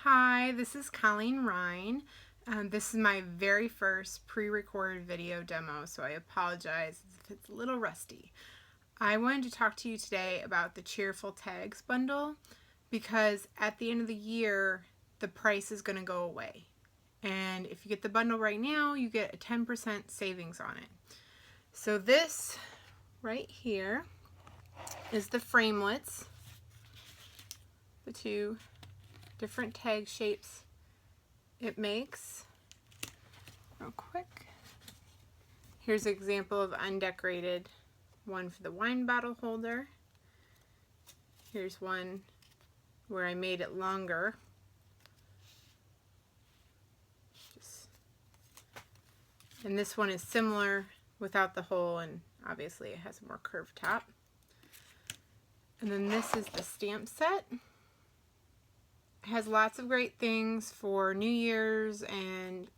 Hi, this is Colleen Ryan. This is my very first pre-recorded video demo, so I apologize if it's a little rusty. I wanted to talk to you today about the Cheerful Tags bundle because at the end of the year, the price is going to go away. And if you get the bundle right now, you get a 10% savings on it. So this right here is the framelets, the two different tag shapes it makes. Real quick, here's an example of undecorated one for the wine bottle holder. Here's one where I made it longer. And this one is similar without the hole, and obviously it has a more curved top. And then this is the stamp set. Has lots of great things for New Year's and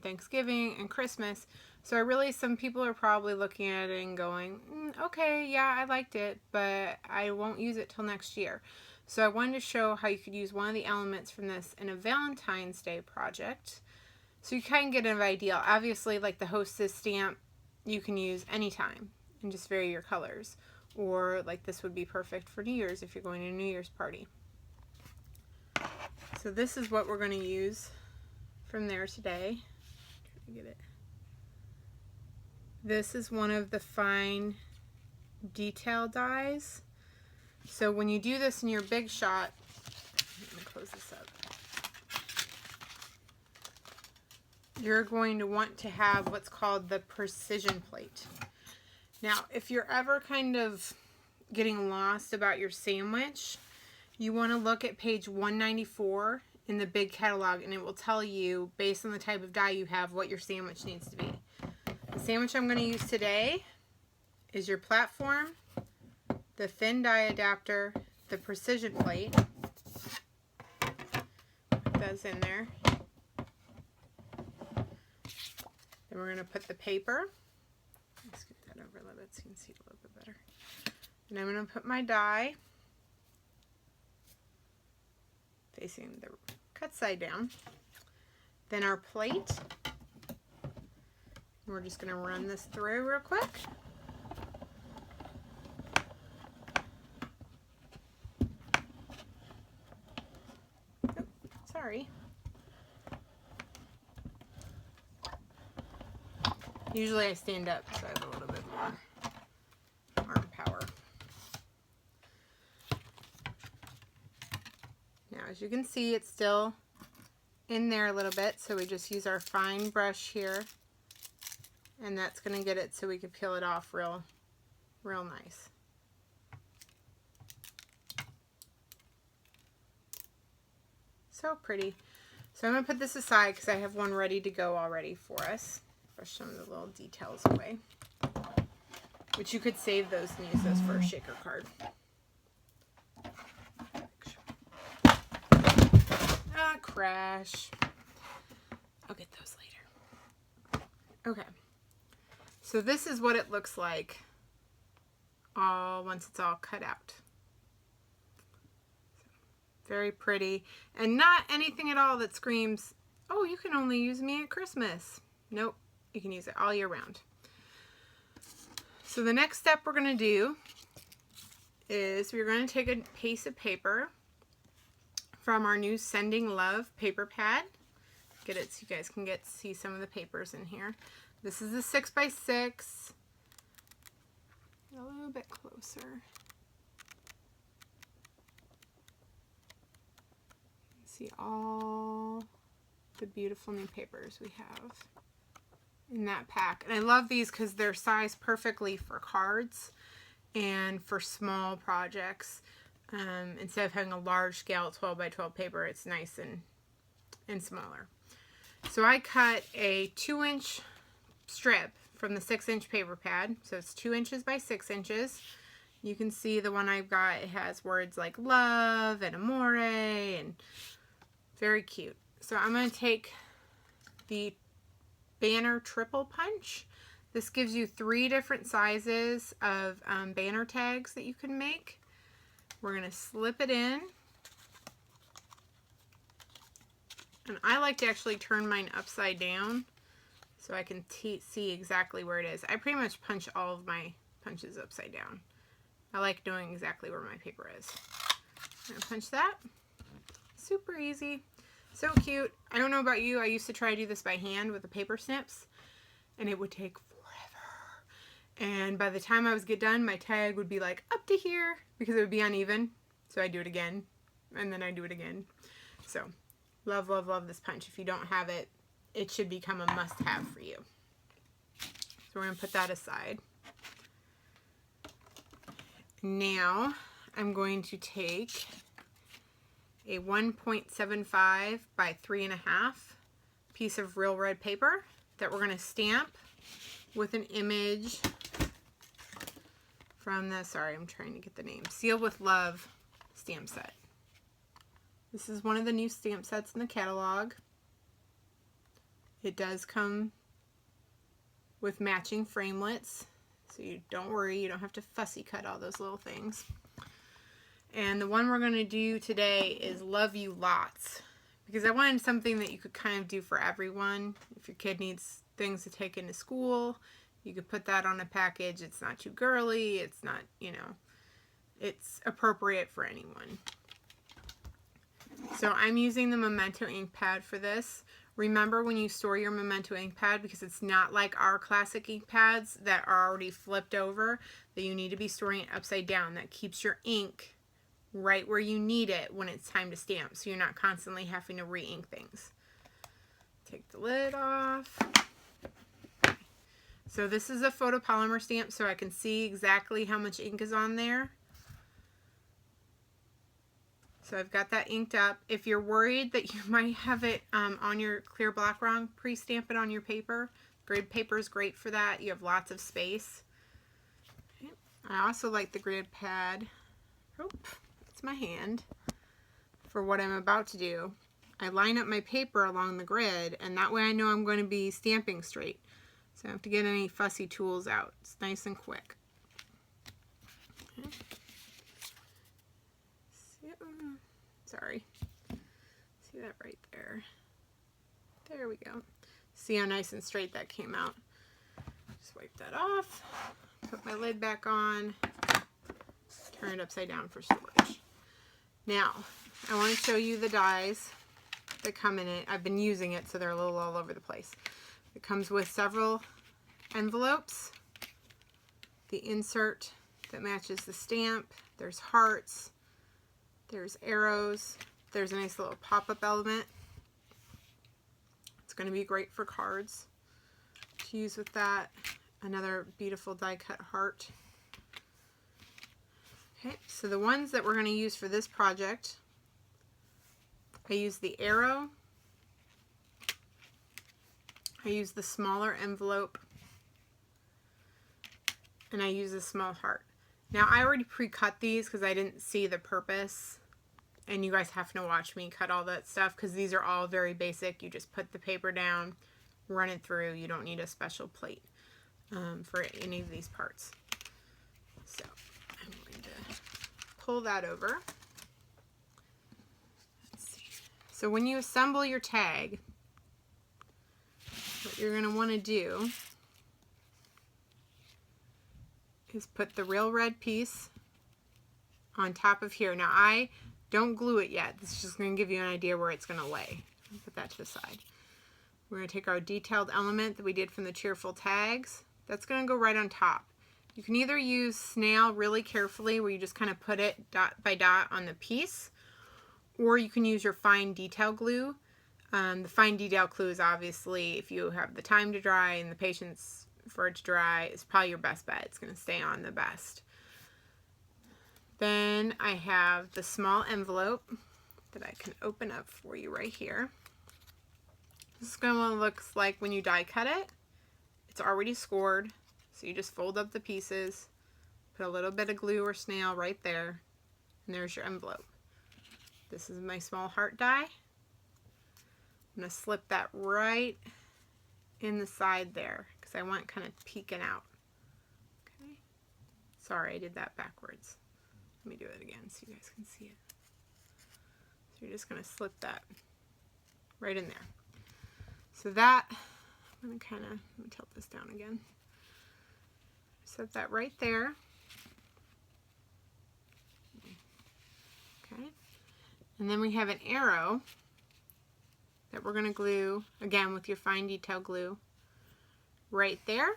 Thanksgiving and Christmas. So some people are probably looking at it and going, okay, yeah, I liked it, but I won't use it till next year. So I wanted to show how you could use one of the elements from this in a Valentine's Day project. So you kind of get an idea. Obviously, like the Hostess stamp, you can use anytime and just vary your colors. Or like this would be perfect for New Year's if you're going to a New Year's party. So this is what we're going to use from there today. Try to get it. This is one of the fine detail dies. So when you do this in your big shot, let me close this up. You're going to want to have what's called the precision plate. Now, if you're ever kind of getting lost about your sandwich, you want to look at page 194 in the big catalog, and it will tell you, based on the type of die you have, what your sandwich needs to be. The sandwich I'm going to use today is your platform, the thin die adapter, the precision plate. Put those in there. Then we're going to put the paper. Let's get that over a little bit so you can see it a little bit better. And I'm going to put my die facing the cut side down. Then our plate. We're just going to run this through real quick. Oh, sorry. Usually I stand up, so I have a little bit more arm power. Now, as you can see, it's still in there a little bit, so we just use our fine brush here, and that's going to get it so we can peel it off real nice. So pretty. So I'm going to put this aside because I have one ready to go already for us. Brush some of the little details away, which you could save those and use those for a shaker card. Crash. I'll get those later. Okay. So this is what it looks like once it's all cut out. Very pretty. And not anything at all that screams, oh, you can only use me at Christmas. Nope. You can use it all year round. So the next step we're going to do is we're going to take a piece of paper from our new Sending Love paper pad. Get it so you guys can see some of the papers in here. This is a 6x6. A little bit closer. See all the beautiful new papers we have in that pack. And I love these because they're sized perfectly for cards and for small projects. Instead of having a large scale 12 by 12 paper, it's nice and smaller. So I cut a 2-inch strip from the 6-inch paper pad. So it's 2 inches by 6 inches. You can see the one I've got, it has words like love and amore, and very cute. So I'm going to take the banner triple punch. This gives you 3 different sizes of banner tags that you can make. We're going to slip it in And I like to actually turn mine upside down so I can see exactly where it is. I pretty much punch all of my punches upside down. I like knowing exactly where my paper is. I'm gonna punch that. Super easy. So cute. I don't know about you. I used to try to do this by hand with the paper snips, and it would take forever. And by the time I was get done, my tag would be like up to here because it would be uneven. So I do it again, and then I do it again. So love, love, love this punch. If you don't have it, it should become a must-have for you. So we're going to put that aside. Now I'm going to take a 1.75 by 3.5 piece of real red paper that we're going to stamp with an image from the, sorry, I'm trying to get the name, Seal with Love stamp set. This is one of the new stamp sets in the catalog. It does come with matching framelits, so you don't worry, you don't have to fussy cut all those little things. And the one we're going to do today is Love You Lots, because I wanted something that you could kind of do for everyone. If your kid needs things to take into school, you could put that on a package. It's not too girly, it's not, you know, it's appropriate for anyone. So I'm using the Memento ink pad for this. Remember when you store your Memento ink pad, because it's not like our classic ink pads that are already flipped over, that you need to be storing it upside down. That keeps your ink right where you need it when it's time to stamp, so you're not constantly having to re-ink things. Take the lid off. So this is a photopolymer stamp, so I can see exactly how much ink is on there. So I've got that inked up. If you're worried that you might have it on your clear block wrong, pre-stamp it on your paper. Grid paper is great for that. You have lots of space. Okay. I also like the grid pad. Oh, that's my hand. For what I'm about to do. I line up my paper along the grid, and that way I know I'm going to be stamping straight. So I don't have to get any fussy tools out. It's nice and quick. Okay. Sorry. See that right there? There we go. See how nice and straight that came out. Just wipe that off. Put my lid back on. Turn it upside down for storage. Now, I want to show you the dies that come in it. I've been using it, so they're a little all over the place. It comes with several envelopes. The insert that matches the stamp. There's hearts. There's arrows. There's a nice little pop-up element. It's going to be great for cards to use with that. Another beautiful die-cut heart. Okay, so the ones that we're going to use for this project, I use the arrow. I use the smaller envelope. And I use a small heart. Now, I already pre-cut these because I didn't see the purpose. And you guys have to watch me cut all that stuff because these are all very basic. You just put the paper down, run it through. You don't need a special plate for any of these parts. So I'm going to pull that over. Let's see. So when you assemble your tag, what you're going to want to do is put the real red piece on top of here. Now I don't glue it yet. This is just going to give you an idea where it's going to lay. Put that to the side. We're going to take our detailed element that we did from the cheerful tags. That's going to go right on top. You can either use snail really carefully where you just kind of put it dot by dot on the piece, or you can use your fine detail glue. The fine detail glue is obviously, if you have the time to dry and the patience for it to dry, it's probably your best bet. It's going to stay on the best. Then I have the small envelope that I can open up for you right here. This is going to look like when you die cut it. It's already scored, so you just fold up the pieces, put a little bit of glue or snail right there, and there's your envelope. This is my small heart die. I'm going to slip that right in the side there because I want it kind of peeking out. Okay. Sorry, I did that backwards. Let me do it again so you guys can see it. So you're just going to slip that right in there. So that, I'm going to let me tilt this down again. Set that right there. Okay. And then we have an arrow that we're going to glue, again with your fine detail glue, right there.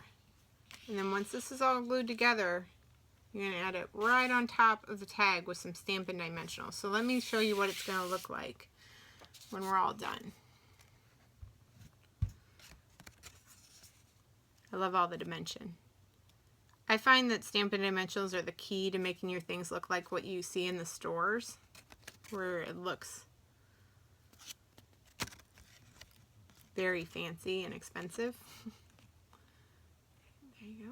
And then once this is all glued together, you're going to add it right on top of the tag with some Stampin' Dimensional. So let me show you what it's going to look like when we're all done. I love all the dimension. I find that Stampin' Dimensionals are the key to making your things look like what you see in the stores, where it looks very fancy and expensive. There you go.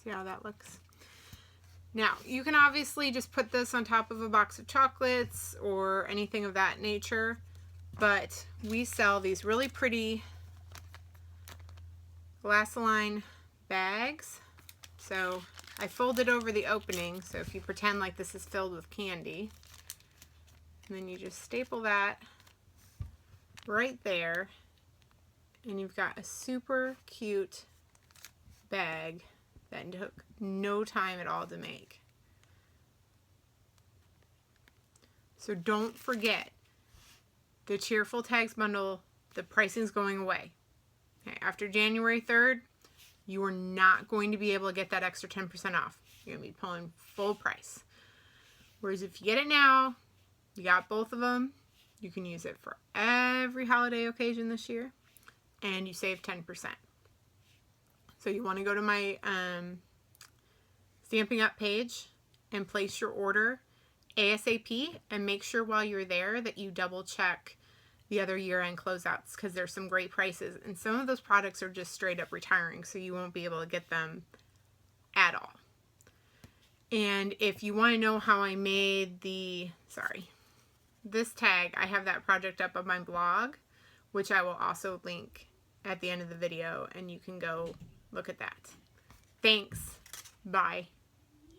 See how that looks? Now, you can obviously just put this on top of a box of chocolates or anything of that nature, but we sell these really pretty glass-lined bags. So I folded over the opening, so if you pretend like this is filled with candy, and then you just staple that right there, and you've got a super cute bag that took no time at all to make. So don't forget, the Cheerful Tags bundle, the pricing's going away. Okay, after January 3rd, you are not going to be able to get that extra 10% off. You're going to be pulling full price. Whereas if you get it now, you got both of them. You can use it for every holiday occasion this year, and you save 10%. So you want to go to my Stamping Up page and place your order ASAP, and make sure while you're there that you double check the other year-end closeouts, because there's some great prices, and some of those products are just straight up retiring, so you won't be able to get them at all. And if you want to know how I made this tag, I have that project up on my blog, which I will also link at the end of the video, and you can go look at that. Thanks. Bye.